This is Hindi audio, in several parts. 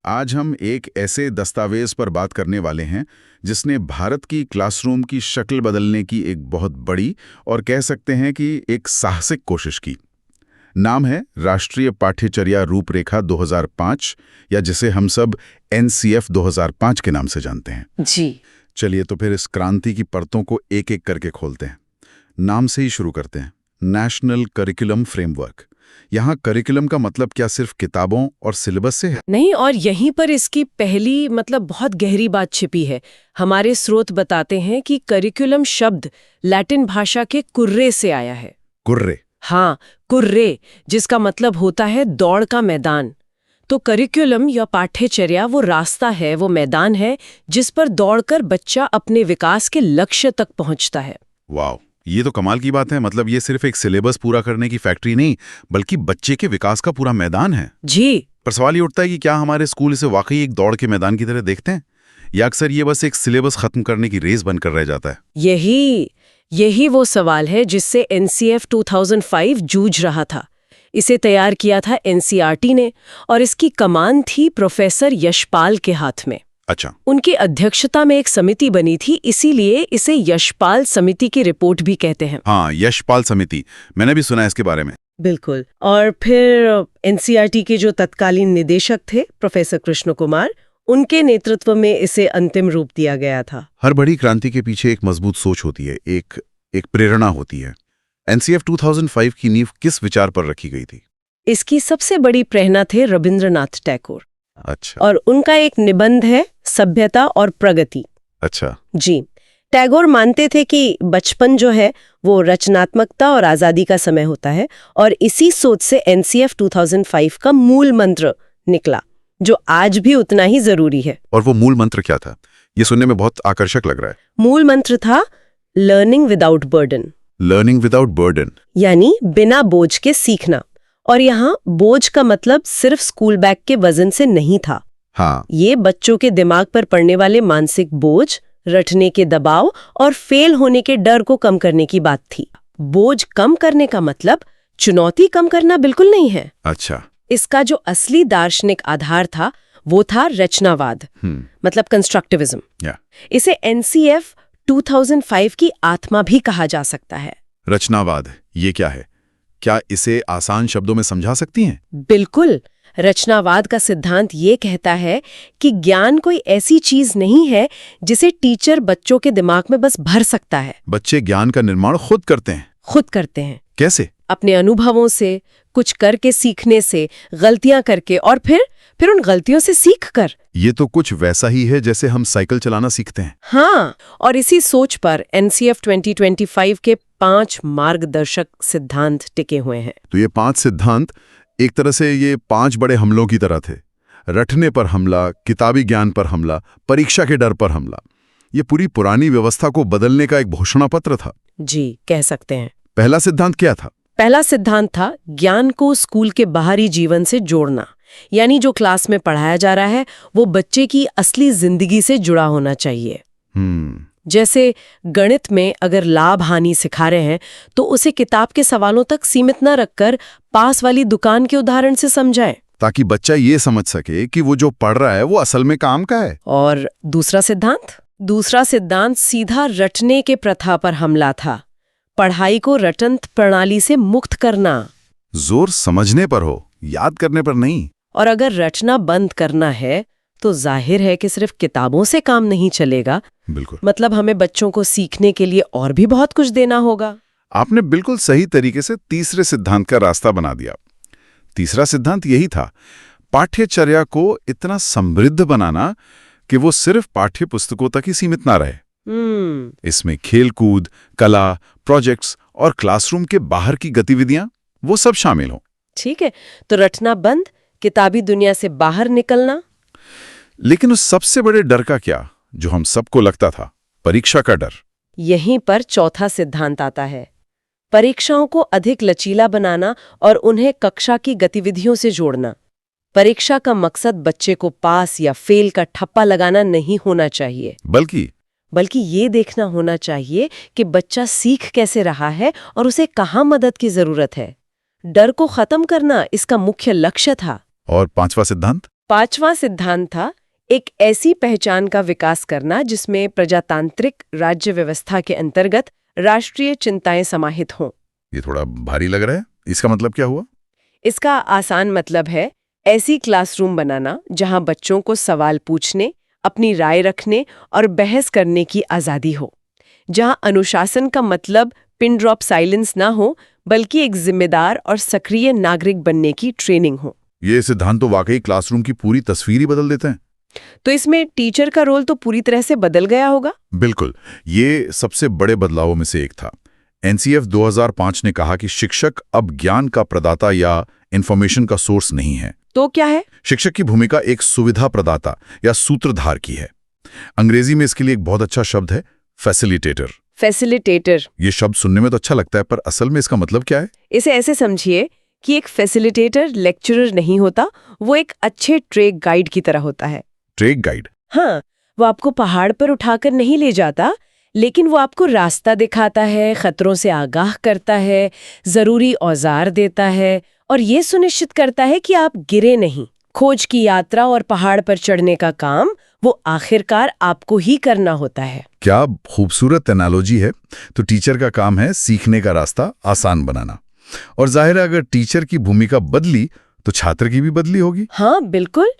आज हम एक ऐसे दस्तावेज पर बात करने वाले हैं जिसने भारत की क्लासरूम की शक्ल बदलने की एक बहुत बड़ी और कह सकते हैं कि एक साहसिक कोशिश की। नाम है राष्ट्रीय पाठ्यचर्या रूपरेखा 2005, या जिसे हम सब NCF 2005 के नाम से जानते हैं। जी चलिए तो फिर इस क्रांति की परतों को एक एक करके खोलते हैं। नाम से ही शुरू करते हैं, नेशनल करिकुलम फ्रेमवर्क। यहाँ करिकुलम का मतलब क्या सिर्फ किताबों और सिलेबस से है? नहीं, और यहीं पर इसकी पहली बहुत गहरी बात छिपी है। हमारे स्रोत बताते हैं कि करिकुलम शब्द लैटिन भाषा के कुर्रे से आया है। कुर्रे? हाँ, कुर्रे, जिसका मतलब होता है दौड़ का मैदान। तो करिकुलम या पाठ्यचर्या वो रास्ता है, वो मैदान है जिस पर दौड़कर बच्चा अपने विकास के लक्ष्य तक पहुंचता है। वाह, ये तो कमाल की बात है। मतलब ये सिर्फ एक सिलेबस पूरा करने की फैक्ट्री नहीं, बल्कि बच्चे के विकास का पूरा मैदान है। जी, पर सवाल ये उठता है कि क्या हमारे स्कूल इसे वाकई एक दौड़ के मैदान की तरह देखते हैं, या अक्सर ये बस एक सिलेबस खत्म करने की रेस बनकर रह जाता है? यही वो सवाल है जिससे NCF 2005 जूझ रहा था। इसे तैयार किया था NCERT ने, और इसकी कमान थी प्रोफेसर यशपाल के हाथ में। अच्छा। उनकी अध्यक्षता में एक समिति बनी थी, इसीलिए इसे यशपाल समिति की रिपोर्ट भी कहते हैं। हाँ, यशपाल समिति, मैंने भी सुना है इसके बारे में। बिल्कुल। और फिर NCERT के जो तत्कालीन निदेशक थे प्रोफेसर कृष्ण कुमार, उनके नेतृत्व में इसे अंतिम रूप दिया गया था। हर बड़ी क्रांति के पीछे एक मजबूत सोच होती है, एक प्रेरणा होती है। NCF 2005 की नींव किस विचार पर रखी गई थी? इसकी सबसे बड़ी प्रेरणा थे रविंद्रनाथ टैगोर। अच्छा। और उनका एक निबंध है, सभ्यता और प्रगति। अच्छा। जी, टैगोर मानते थे कि बचपन जो है वो रचनात्मकता और आजादी का समय होता है, और इसी सोच से NCF 2005 का मूल मंत्र निकला, जो आज भी उतना ही जरूरी है। और वो मूल मंत्र क्या था? ये सुनने में बहुत आकर्षक लग रहा है। मूल मंत्र था learning without burden. Learning without burden, यानी बिना बोझ के सीखना। और यहाँ बोझ का मतलब सिर्फ स्कूल बैग के वजन से नहीं था। हाँ। ये बच्चों के दिमाग पर पड़ने वाले मानसिक बोझ, रटने के दबाव और फेल होने के डर को कम करने की बात थी। बोझ कम करने का मतलब चुनौती कम करना बिल्कुल नहीं है। अच्छा। इसका जो असली दार्शनिक आधार था वो था रचनावाद, मतलब कंस्ट्रक्टिविज्म। इसे NCF 2005 की आत्मा भी कहा जा सकता है। रचनावाद, ये क्या है? क्या इसे आसान शब्दों में समझा सकती हैं? बिल्कुल। रचनावाद का सिद्धांत ये कहता है कि ज्ञान कोई ऐसी चीज नहीं है जिसे टीचर बच्चों के दिमाग में बस भर सकता है। बच्चे ज्ञान का निर्माण खुद करते हैं। कैसे? अपने अनुभवों से, कुछ करके सीखने से, गलतियां करके, और फिर उन गलतियों से सीख कर। ये तो कुछ वैसा ही है जैसे हम साइकिल चलाना सीखते हैं। हाँ, और इसी सोच पर NCF 2025 के 5 मार्गदर्शक सिद्धांत टिके हुए हैं। तो ये 5 सिद्धांत एक तरह से ये 5 बड़े हमलों की तरह थे। रटने पर हमला, किताबी ज्ञान पर हमला, परीक्षा के डर पर हमला। ये पूरी पुरानी व्यवस्था को बदलने का एक घोषणा पत्र था। जी, कह सकते हैं। पहला सिद्धांत क्या था? पहला सिद्धांत था ज्ञान को स्कूल के बाहरी जीवन से जोड़ना। यानी जो क्लास में पढ़ाया जा रहा है वो बच्चे की असली जिंदगी से जुड़ा होना चाहिए। जैसे गणित में अगर लाभ हानि सिखा रहे हैं तो उसे किताब के सवालों तक सीमित न रखकर पास वाली दुकान के उदाहरण से समझाएं, ताकि बच्चा ये समझ सके कि वो जो पढ़ रहा है वो असल में काम का है। और दूसरा सिद्धांत सीधा रटने के प्रथा पर हमला था। पढ़ाई को रटंत प्रणाली से मुक्त करना। जोर समझने पर हो, याद करने पर नहीं। और अगर रटना बंद करना है तो जाहिर है कि सिर्फ किताबों से काम नहीं चलेगा। बिल्कुल। मतलब हमें बच्चों को सीखने के लिए और भी बहुत कुछ देना होगा। आपने बिल्कुल सही तरीके से तीसरे सिद्धांत का रास्ता बना दिया। तीसरा सिद्धांत यही था, पाठ्यचर्या को इतना समृद्ध बनाना कि वो सिर्फ पाठ्य पुस्तकों तक ही सीमित ना रहे। इसमें खेलकूद, कला, प्रोजेक्ट्स और क्लासरूम के बाहर की गतिविधियां, वो सब शामिल हो। ठीक है, तो रटना बंद, किताबी दुनिया से बाहर निकलना। लेकिन उस सबसे बड़े डर का क्या, जो हम सबको लगता था, परीक्षा का डर। यहीं पर चौथा सिद्धांत आता है, परीक्षाओं को अधिक लचीला बनाना और उन्हें कक्षा की गतिविधियों से जोड़ना। परीक्षा का मकसद बच्चे को पास या फेल का ठप्पा लगाना नहीं होना चाहिए, बल्कि ये देखना होना चाहिए कि बच्चा सीख कैसे रहा है और उसे कहाँ मदद की जरूरत है। डर को खत्म करना इसका मुख्य लक्ष्य था। और पांचवा सिद्धांत? 5वां सिद्धांत था एक ऐसी पहचान का विकास करना जिसमें प्रजातांत्रिक राज्य व्यवस्था के अंतर्गत राष्ट्रीय चिंताएं समाहित हों। ये थोड़ा भारी लग रहा है, इसका मतलब क्या हुआ? इसका आसान मतलब है ऐसी क्लासरूम बनाना जहां बच्चों को सवाल पूछने, अपनी राय रखने और बहस करने की आजादी हो, जहां अनुशासन का मतलब पिन ड्रॉप साइलेंस ना हो बल्कि एक जिम्मेदार और सक्रिय नागरिक बनने की ट्रेनिंग हो। ये सिद्धांत तो वाकई क्लासरूम की पूरी तस्वीर ही बदल देते हैं। तो इसमें टीचर का रोल तो पूरी तरह से बदल गया होगा। बिल्कुल, ये सबसे बड़े बदलावों में से एक था। एनसीएफ 2005 ने कहा कि शिक्षक अब ज्ञान का प्रदाता या इंफॉर्मेशन का सोर्स नहीं है। तो क्या है? शिक्षक की भूमिका एक सुविधा प्रदाता या सूत्रधार की है। अंग्रेजी में इसके लिए एक बहुत अच्छा शब्द है, फैसिलिटेटर। फैसिलिटेटर। ये शब्द सुनने में तो अच्छा लगता है, पर असल में इसका मतलब क्या है? इसे ऐसे समझिए कि एक फैसिलिटेटर लेक्चरर नहीं होता, वो एक अच्छे ट्रेक गाइड की तरह होता है। Trek guide? हाँ, वो आपको पहाड़ पर उठाकर नहीं ले जाता, लेकिन वो आपको रास्ता दिखाता है, खतरों से आगाह करता है, जरूरी औजार देता है और ये सुनिश्चित करता है कि आप गिरे नहीं। खोज की यात्रा और पहाड़ पर चढ़ने का काम वो आखिरकार आपको ही करना होता है। क्या खूबसूरत एनालॉजी है। तो टीचर का काम है सीखने का रास्ता आसान बनाना, और जाहिर है अगर टीचर की भूमिका बदली तो छात्र की भी बदली होगी। हाँ बिल्कुल,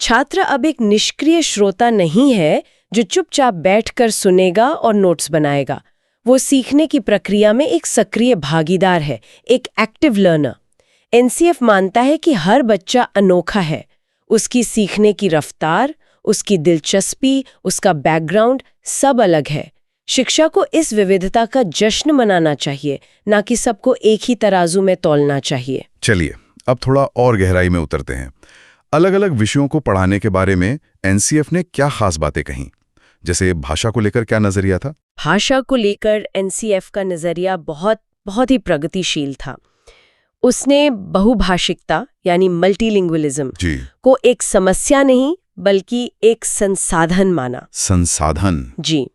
छात्र अब एक निष्क्रिय श्रोता नहीं है जो चुपचाप बैठकर सुनेगा और नोट्स बनाएगा। वो सीखने की प्रक्रिया में एक सक्रिय भागीदार है, एक एक्टिव लर्नर। एनसीएफ मानता है कि हर बच्चा अनोखा है, उसकी सीखने की रफ्तार, उसकी दिलचस्पी, उसका बैकग्राउंड सब अलग है। शिक्षा को इस विविधता का जश्न मनाना चाहिए, ना कि सबको एक ही तराजू में तौलना चाहिए। चलिए अब थोड़ा और गहराई में उतरते हैं। अलग अलग विषयों को पढ़ाने के बारे में एनसीएफ ने क्या खास बातें कहीं? जैसे भाषा को लेकर क्या नजरिया था? भाषा को लेकर एनसीएफ का नजरिया बहुत ही प्रगतिशील था। उसने बहुभाषिकता यानी मल्टीलिंगुअलिज्म को एक समस्या नहीं बल्कि एक संसाधन माना। संसाधन? जी,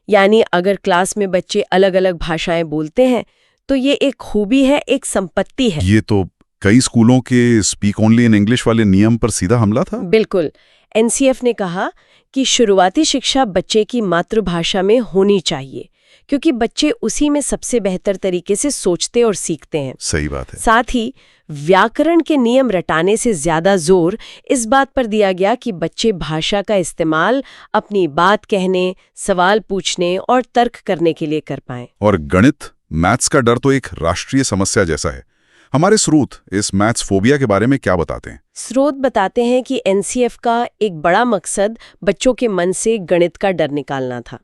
यानी अगर क्लास में बच्चे अलग अलग भाषाएं बोलते हैं तो ये एक खूबी है, एक संपत्ति है। ये तो कई स्कूलों के स्पीक ओनली इन इंग्लिश वाले नियम पर सीधा हमला था। बिल्कुल। एनसीएफ ने कहा कि शुरुआती शिक्षा बच्चे की मातृभाषा में होनी चाहिए, क्योंकि बच्चे उसी में सबसे बेहतर तरीके से सोचते और सीखते हैं। सही बात है। साथ ही व्याकरण के नियम रटाने से ज्यादा जोर इस बात पर दिया गया कि बच्चे भाषा का इस्तेमाल अपनी बात कहने, सवाल पूछने और तर्क करने के लिए कर पाएं। और गणित, मैथ्स का डर तो एक राष्ट्रीय समस्या जैसा है। हमारे स्रोत इस मैथ्स फोबिया के बारे में क्या बताते हैं? स्रोत बताते हैं कि एनसीएफ का एक बड़ा मकसद बच्चों के मन से गणित का डर निकालना था।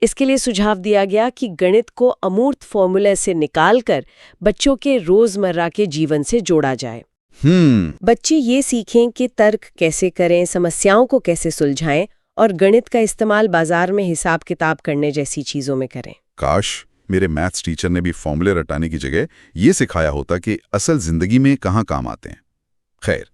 इसके लिए सुझाव दिया गया कि गणित को अमूर्त फॉर्मूले से निकालकर बच्चों के रोजमर्रा के जीवन से जोड़ा जाए। बच्चे ये सीखें कि तर्क कैसे करें, समस्याओं को कैसे सुलझाएं और गणित का इस्तेमाल बाजार में हिसाब किताब करने जैसी चीजों में करें। काश मेरे मैथ्स टीचर ने भी फॉर्मूले रटाने की जगह ये सिखाया होता कि असल जिंदगी में कहाँ काम आते हैं। खैर,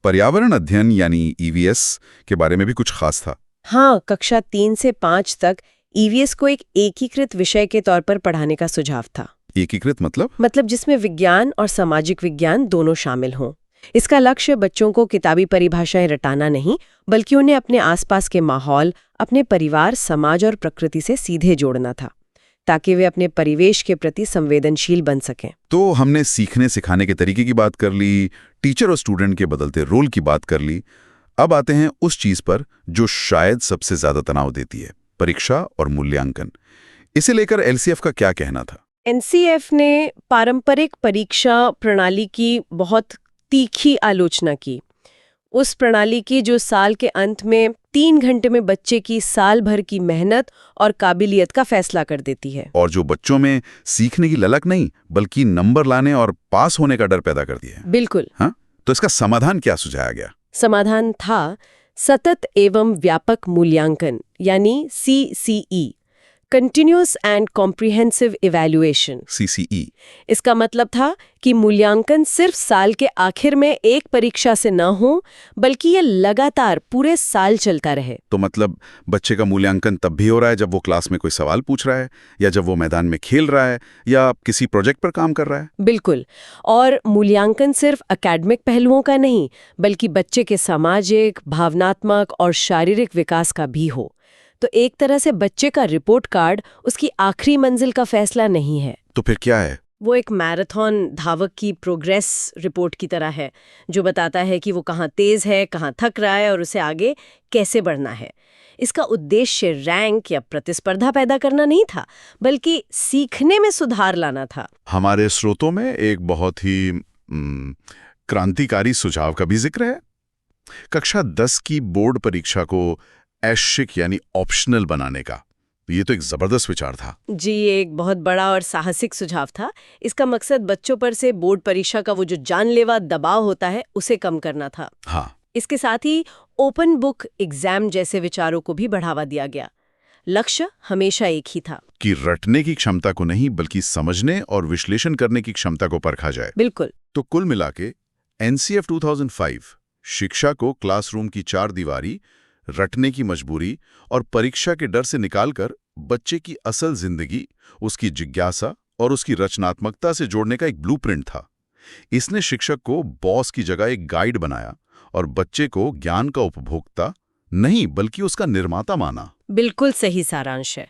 पर्यावरण अध्ययन यानी ईवीएस के बारे में भी कुछ खास था। हाँ, कक्षा 3 से 5 तक ईवीएस को एक एकीकृत विषय के तौर पर पढ़ाने का सुझाव था। एकीकृत मतलब? मतलब जिसमें विज्ञान और सामाजिक विज्ञान दोनों शामिल हों। इसका लक्ष्य बच्चों को किताबी परिभाषाएं रटाना नहीं, बल्कि उन्हें अपने आसपास के माहौल, अपने परिवार, समाज और प्रकृति से सीधे जोड़ना था, ताकि वे अपने परिवेश के प्रति संवेदनशील बन सकें। तो हमने सीखने सिखाने के तरीके की बात कर ली, टीचर और स्टूडेंट के बदलते रोल की बात कर ली। अब आते हैं उस चीज पर जो शायद सबसे ज्यादा तनाव देती है, परीक्षा और मूल्यांकन। इसे लेकर एलसीएफ का क्या कहना था? एनसीएफ ने पारंपरिक परीक्षा प्रणाली की बहुत तीखी आलोचना की। उस प्रणाली की जो साल के अंत में 3 घंटे में बच्चे की साल भर की मेहनत और काबिलियत का फैसला कर देती है, और जो बच्चों में सीखने की ललक नहीं बल्कि नंबर लाने और पास होने का डर पैदा करती है। बिल्कुल। हाँ, तो इसका समाधान क्या सुझाया गया? समाधान था सतत एवं व्यापक मूल्यांकन यानी CCE। Continuous and comprehensive evaluation. CCE। इसका मतलब था कि मूल्यांकन सिर्फ साल के आखिर में एक परीक्षा से न हो, बल्कि ये लगातार पूरे साल चलता रहे। तो मतलब बच्चे का मूल्यांकन तब भी हो रहा है जब वो क्लास में कोई सवाल पूछ रहा है, या जब वो मैदान में खेल रहा है, या किसी प्रोजेक्ट पर काम कर रहा है। बिल्कुल। और मूल्यांकन सिर्फ एकेडमिक पहलुओं का नहीं, बल्कि बच्चे के सामाजिक, भावनात्मक और शारीरिक विकास का भी हो। तो एक तरह से बच्चे का रिपोर्ट कार्ड उसकी आखिरी मंजिल का फैसला नहीं है। तो फिर क्या है? वो एक मैराथन धावक की प्रोग्रेस रिपोर्ट की तरह है, जो बताता है कि वो कहाँ तेज है, कहाँ थक रहा है और उसे आगे कैसे बढ़ना है। इसका उद्देश्य रैंक या प्रतिस्पर्धा पैदा करना नहीं था, बल्कि सीखने में सुधार लाना था। हमारे स्रोतों में एक बहुत ही क्रांतिकारी सुझाव का भी जिक्र है। कक्षा 10 की बोर्ड परीक्षा को ऐच्छिक यानी ऑप्शनल बनाने का। ये तो एक जबरदस्त विचार था। जी, ये एक बहुत बड़ा और साहसिक सुझाव था। इसका मकसद बच्चों पर से बोर्ड परीक्षा का वो जो जानलेवा दबाव होता है, उसे कम करना था। हाँ। इसके साथ ही ओपन बुक एग्जाम जैसे विचारों को भी बढ़ावा दिया गया। लक्ष्य हमेशा एक ही था कि रटने की क्षमता को नहीं, बल्कि समझने और विश्लेषण करने की क्षमता को परखा जाए। बिल्कुल। तो कुल मिला के NCF 2005 शिक्षा को क्लासरूम की चार दीवारी, रटने की मजबूरी और परीक्षा के डर से निकालकर बच्चे की असल जिंदगी, उसकी जिज्ञासा और उसकी रचनात्मकता से जोड़ने का एक ब्लूप्रिंट था। इसने शिक्षक को बॉस की जगह एक गाइड बनाया और बच्चे को ज्ञान का उपभोक्ता नहीं, बल्कि उसका निर्माता माना। बिल्कुल सही सारांश है।